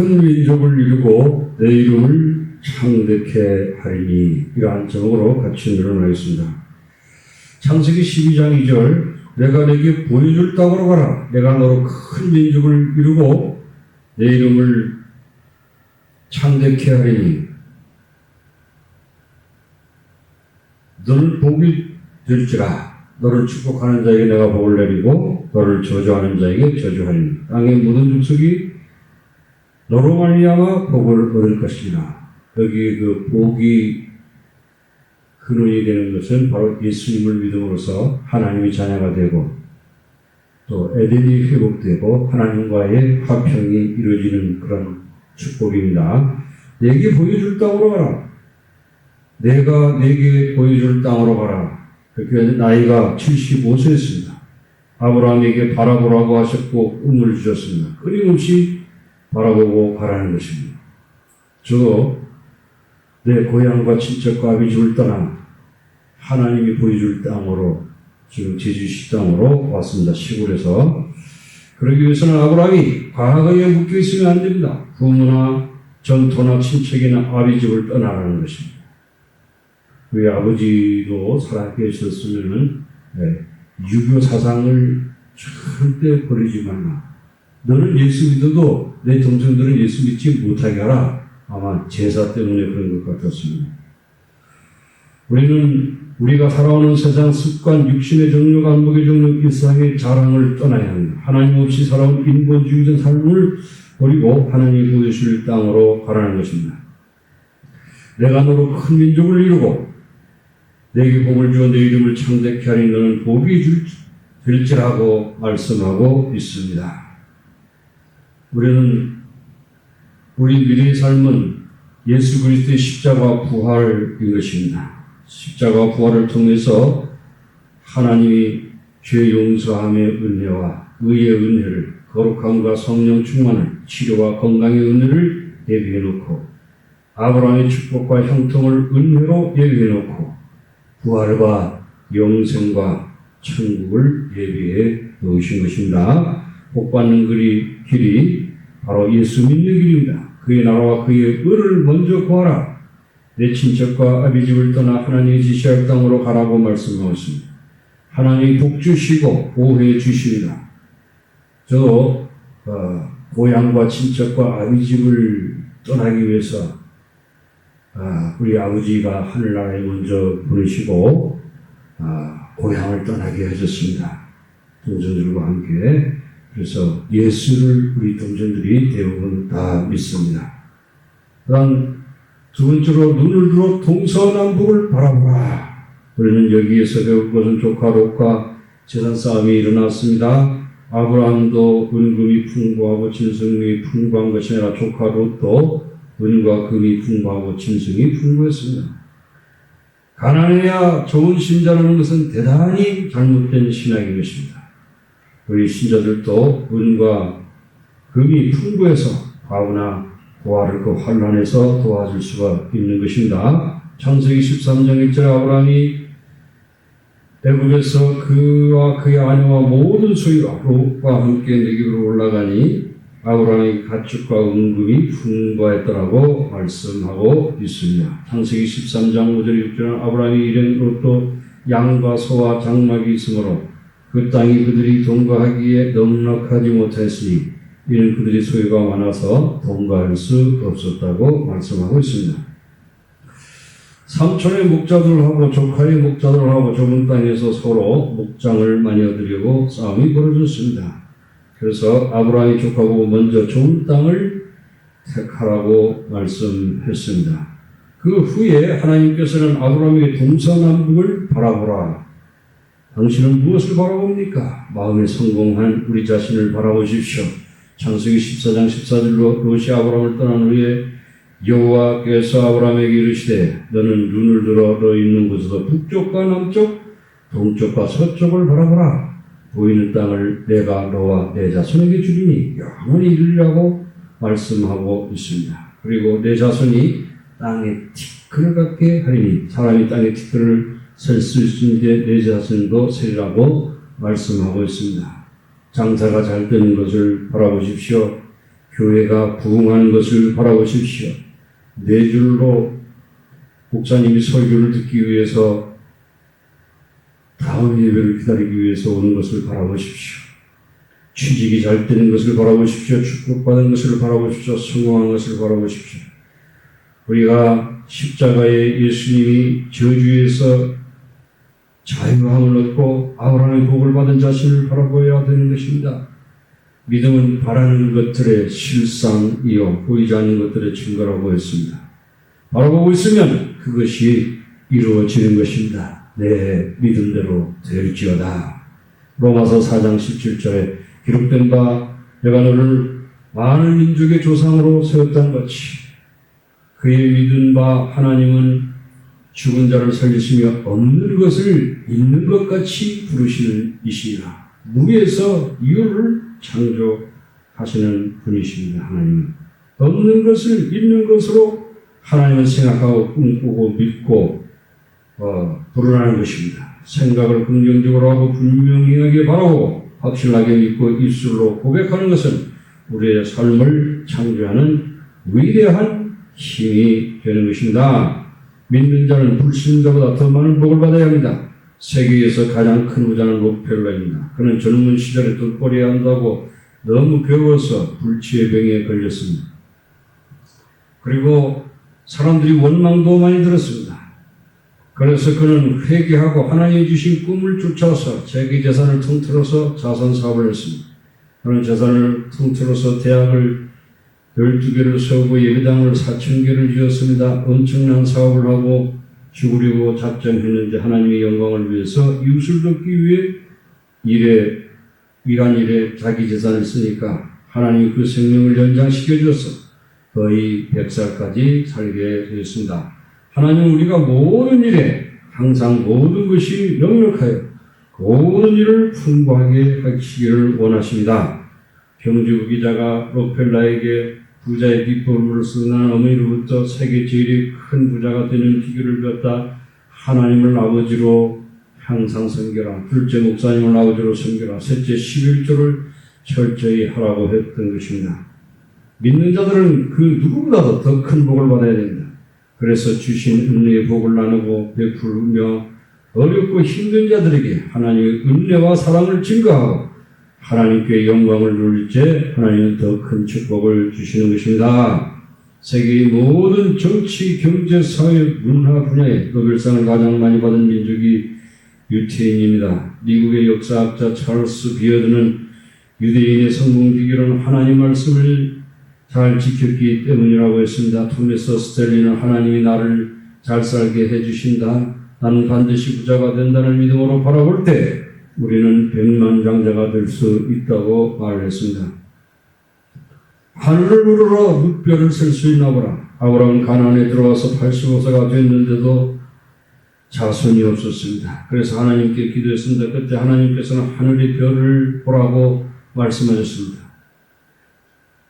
큰 민족을 이루고 내 이름을 창대케 하리니. 이러한 제목으로 같이 늘어나겠습니다. 창세기 12장 2절 내가 내게 보여줄 땅으로 가라. 내가 너로 큰 민족을 이루고 내 이름을 창대케 하리니 너는 복이 될지라. 너를 축복하는 자에게 내가 복을 내리고 너를 저주하는 자에게 저주하리니 땅의 모든 족속이 너로 말미암아 복을 얻을 것이니라. 여기 그 복이 근원이 되는 것은 바로 예수님을 믿음으로써 하나님의 자녀가 되고 또 에덴이 회복되고 하나님과의 화평이 이루어지는 그런 축복입니다. 내게 보여줄 땅으로 가라. 내가 내게 보여줄 땅으로 가라. 그렇게 나이가 75세였습니다. 아브라함에게 바라보라고 하셨고 은을 주셨습니다. 끊임없이 바라보고 가라는 것입니다. 저도 내 고향과 친척과 아비집을 떠나 하나님이 보여줄 땅으로 지금 제주시 땅으로 왔습니다. 시골에서. 그러기 위해서는 아브라함이 과거에 묶여 있으면 안 됩니다. 부모나 전토나 친척이나 아비집을 떠나라는 것입니다. 우리 아버지도 살아계셨으면은 유교 사상을 절대 버리지 말라. 너는 예수 믿어도 내 동생들은 예수 믿지 못하게 하라. 아마 제사 때문에 그런 것 같았습니다. 우리가 살아오는 세상 습관, 육신의 정욕, 안목의 정욕, 일상의 자랑을 떠나야 합니다. 하나님 없이 살아온 인본주의적 삶을 버리고 하나님이 보여주실 땅으로 가라는 것입니다. 내가 너로 큰 민족을 이루고 내게 복을 주어 내 이름을 창대케 하니 너는 복이 될지라고 말씀하고 있습니다. 우리 미래의 삶은 예수 그리스도의 십자가 부활인 것입니다. 십자가 부활을 통해서 하나님이 죄 용서함의 은혜와 의의 은혜를, 거룩함과 성령 충만을, 치료와 건강의 은혜를 예비해 놓고 아브라함의 축복과 형통을 은혜로 예비해 놓고 부활과 영생과 천국을 예비해 놓으신 것입니다. 복받는 길이 바로 예수 믿는 길입니다. 그의 나라와 그의 의를 먼저 구하라. 내 친척과 아비집을 떠나 하나님의 지시할 땅으로 가라고 말씀하셨습니다. 하나님이 복 주시고 보호해 주십니다. 저도 고향과 친척과 아비집을 떠나기 위해서 우리 아버지가 하늘나라에 먼저 보내시고 고향을 떠나게 하셨습니다. 동생들과 함께. 그래서 예수를 우리 동생들이 대부분 다 믿습니다. 그다음 두 번째로 눈을 들어 동서남북을 바라보라. 우리는 여기에서 배울 것은 조카 롯과 재산 싸움이 일어났습니다. 아브라함도 은금이 풍부하고 진성이 풍부한 것이 아니라 조카 롯도 은과 금이 풍부하고 진성이 풍부했습니다. 가난해야 좋은 신자라는 것은 대단히 잘못된 신학인 것입니다. 우리 신자들도 은과 금이 풍부해서 과부나 고아를 그 환난에서 도와줄 수가 있는 것입니다. 창세기 13장 1절에 아브라함이 애굽에서 그와 그의 아내와 모든 소유가 롯과 함께 내게로 올라가니 아브라함의 가축과 은금이 풍부했더라고 말씀하고 있습니다. 창세기 13장 5절 6절은 아브라함이 이른 롯도 양과 소와 장막이 있으므로 그 땅이 그들이 동거하기에 넉넉하지 못했으니 이는 그들이 소유가 많아서 동거할 수 없었다고 말씀하고 있습니다. 삼촌의 목자들하고 조카의 목자들하고 좁은 땅에서 서로 목장을 많이 얻으려고 싸움이 벌어졌습니다. 그래서 아브라함이 조카보고 먼저 좋은 땅을 택하라고 말씀했습니다. 그 후에 하나님께서는 아브라함에게 동서남북을 바라보라. 당신은 무엇을 바라봅니까? 마음에 성공한 우리 자신을 바라보십시오. 창세기 14장 14절로 롯이 아브라함을 떠난 후에 여호와께서 아브라함에게 이르시되 너는 눈을 들어 너 있는 곳에서 북쪽과 남쪽, 동쪽과 서쪽을 바라보라. 보이는 땅을 내가 너와 내 자손에게 주리니 영원히 이르리라고 말씀하고 있습니다. 그리고 내 자손이 땅에 티끌을 갖게 하리니 사람이 땅에 티끌을 셀 수 있는데 내 자손도 세리라고 말씀하고 있습니다. 장사가 잘 되는 것을 바라보십시오. 교회가 부흥하는 것을 바라보십시오. 네 줄로 목사님이 설교를 듣기 위해서 다음 예배를 기다리기 위해서 오는 것을 바라보십시오. 취직이 잘 되는 것을 바라보십시오. 축복받은 것을 바라보십시오. 성공한 것을 바라보십시오. 우리가 십자가의 예수님이 저주에서 자유함을 얻고 아브라함의 복을 받은 자신을 바라보아야 되는 것입니다. 믿음은 바라는 것들의 실상이요 보이지 않는 것들의 증거라고 했습니다. 바라보고 있으면 그것이 이루어지는 것입니다. 내 믿음대로 될지어다. 로마서 4장 17절에 기록된 바 내가 너를 많은 민족의 조상으로 세웠다는 것이 그의 믿은 바 하나님은 죽은 자를 살리시며 없는 것을 있는 것 같이 부르시는 이시라. 무에서 이유를 창조하시는 분이십니다. 하나님은 없는 것을 있는 것으로 하나님은 생각하고 꿈꾸고 믿고 불어나는 것입니다. 생각을 긍정적으로 하고 분명하게 바라고 확실하게 믿고 입술로 고백하는 것은 우리의 삶을 창조하는 위대한 힘이 되는 것입니다. 믿는 자는 불신자보다 더 많은 복을 받아야 합니다. 세계에서 가장 큰 부자는 록펠러입니다. 그는 젊은 시절에 돈벌이 한다고 너무 배워서 불치의 병에 걸렸습니다. 그리고 사람들이 원망도 많이 들었습니다. 그래서 그는 회개하고 하나님이 주신 꿈을 쫓아서 자기 재산을 통틀어서 자선 사업을 했습니다. 그는 재산을 통틀어서 대학을 12개를 세우고 예배당을 4,000개를 지었습니다. 엄청난 사업을 하고 죽으려고 작정했는데 하나님의 영광을 위해서 이웃을 돕기 위해 일한 일에 자기 재산을 쓰니까 하나님이 그 생명을 연장시켜 주어서 거의 100살까지 살게 되었습니다. 하나님은 우리가 모든 일에 항상 모든 것이 넉넉하여 모든 일을 풍부하게 하시기를 원하십니다. 경주부 기자가 록펠러에게 부자의 비법을 쓰는 어머니로부터 세계 제일 큰 부자가 되는 비결을 배웠다. 하나님을 아버지로 항상 섬겨라. 둘째 목사님을 아버지로 섬겨라. 셋째 11조를 철저히 하라고 했던 것입니다. 믿는 자들은 그 누구보다도 더 큰 복을 받아야 됩니다. 그래서 주신 은혜의 복을 나누고 베풀며 어렵고 힘든 자들에게 하나님의 은혜와 사랑을 증거하고 하나님께 영광을 누릴 때 하나님은 더 큰 축복을 주시는 것입니다. 세계의 모든 정치, 경제, 사회, 문화 분야에 노벨상을 가장 많이 받은 민족이 유태인입니다. 미국의 역사학자 찰스 비어드는 유대인의 성공 비결은 하나님 말씀을 잘 지켰기 때문이라고 했습니다. 토마스 스텔리는 하나님이 나를 잘 살게 해주신다. 나는 반드시 부자가 된다는 믿음으로 바라볼 때 우리는 백만장자가 될 수 있다고 말했습니다. 하늘을 우러러 묵별을 셀 수 있나 보라. 아브라함은 가나안에 들어와서 85세가 됐는데도 자손이 없었습니다. 그래서 하나님께 기도했습니다. 그때 하나님께서는 하늘의 별을 보라고 말씀하셨습니다.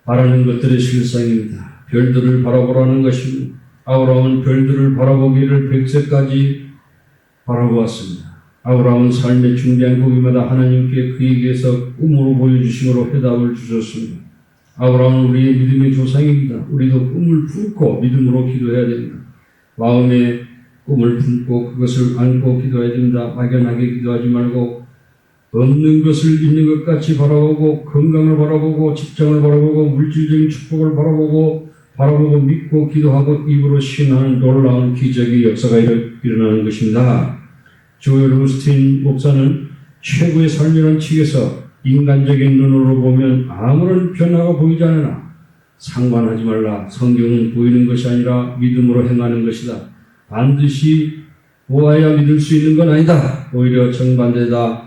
바라는 것들의 실상입니다. 별들을 바라보라는 것입니다. 아브라함은 별들을 바라보기를 100세까지 바라보았습니다. 아브라함은 삶의 중대한 고비마다 하나님께 그에게서 꿈으로 보여주심으로 해답을 주셨습니다. 아브라함은 우리의 믿음의 조상입니다. 우리도 꿈을 품고 믿음으로 기도해야 됩니다. 마음에 꿈을 품고 그것을 안고 기도해야 됩니다. 막연하게 기도하지 말고 없는 것을 있는 것 같이 바라보고 건강을 바라보고 직장을 바라보고 물질적인 축복을 바라보고 믿고 기도하고 입으로 신하는 놀라운 기적의 역사가 일어나는 것입니다. 조엘 오스틴 목사는 최고의 삶이라는 책에서 인간적인 눈으로 보면 아무런 변화가 보이지 않으나 상관하지 말라. 성경은 보이는 것이 아니라 믿음으로 행하는 것이다. 반드시 보아야 믿을 수 있는 건 아니다. 오히려 정반대다.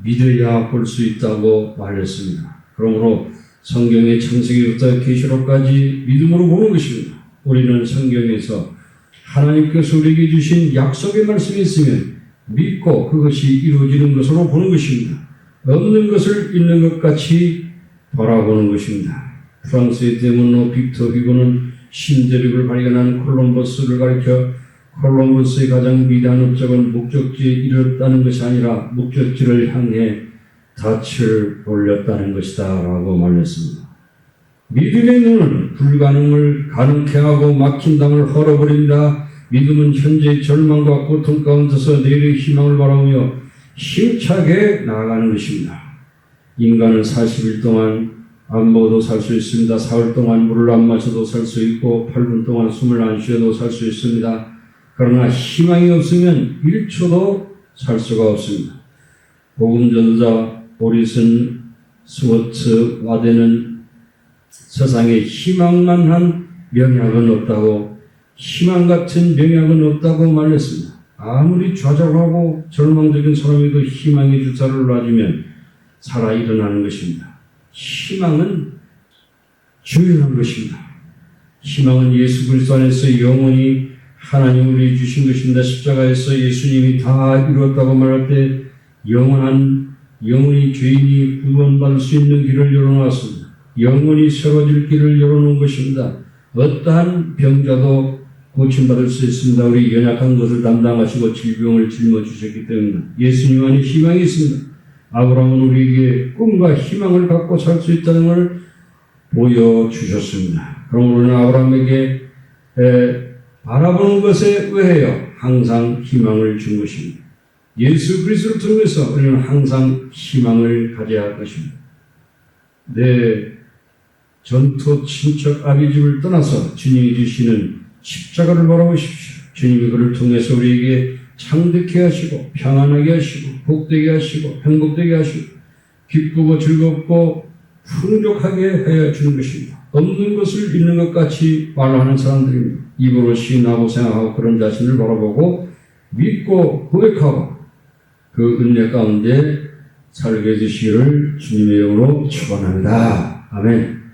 믿어야 볼 수 있다고 말했습니다. 그러므로 성경의 창세기부터 계시록까지 믿음으로 보는 것입니다. 우리는 성경에서 하나님께서 우리에게 주신 약속의 말씀이 있으면 믿고 그것이 이루어지는 것으로 보는 것입니다. 없는 것을 있는 것 같이 바라보는 것입니다. 프랑스의 대문로 빅터 휴고는 신대륙을 발견한 콜럼버스를 가리켜 콜럼버스의 가장 위대한 업적은 목적지에 이르렀다는 것이 아니라 목적지를 향해 닻을 올렸다는 것이다 라고 말했습니다. 믿음의 눈은 불가능을 가능케 하고 막힌 담을 헐어버린다. 믿음은 현재의 절망과 고통 가운데서 내일의 희망을 바라보며 힘차게 나아가는 것입니다. 인간은 40일 동안 안 먹어도 살 수 있습니다. 사흘 동안 물을 안 마셔도 살 수 있고 8분 동안 숨을 안 쉬어도 살 수 있습니다. 그러나 희망이 없으면 1초도 살 수가 없습니다. 복음전도자 오리슨 스워트 와데는 세상에 희망만 한 명약은 없다고, 희망 같은 명약은 없다고 말했습니다. 아무리 좌절하고 절망적인 사람에도 희망의 주사를 놔주면 살아 일어나는 것입니다. 희망은 중요한 것입니다. 희망은 예수 그리스도 안에서 영원히 하나님 우리 주신 것입니다. 십자가에서 예수님이 다 이루었다고 말할 때 영원히 죄인이 구원받을 수 있는 길을 열어놨습니다. 영원히 새로워질 길을 열어놓은 것입니다. 어떠한 병자도 고침받을 수 있습니다. 우리 연약한 것을 담당하시고 질병을 짊어지셨기 때문에 예수님 안에 희망이 있습니다. 아브라함은 우리에게 꿈과 희망을 갖고 살 수 있다는 것을 보여주셨습니다. 그럼 우리는 아브라함에게 바라보는 것에 의하여 항상 희망을 준 것입니다. 예수 그리스도를 통해서 우리는 항상 희망을 가져야 할 것입니다. 내 전토 친척 아비집을 떠나서 주님이 주시는 십자가를 바라보십시오. 주님이 그를 통해서 우리에게 창득케 하시고 평안하게 하시고 복되게 하시고 행복되게 하시고 기쁘고 즐겁고 풍족하게 하여 주는 것입니다. 없는 것을 있는 것 같이 말하는 사람들입니다. 입으로 시인하고 생각하고 그런 자신을 바라보고 믿고 고백하고 그 은혜 가운데 살게 해주시기를 주님의 이름으로 축원합니다. 아멘.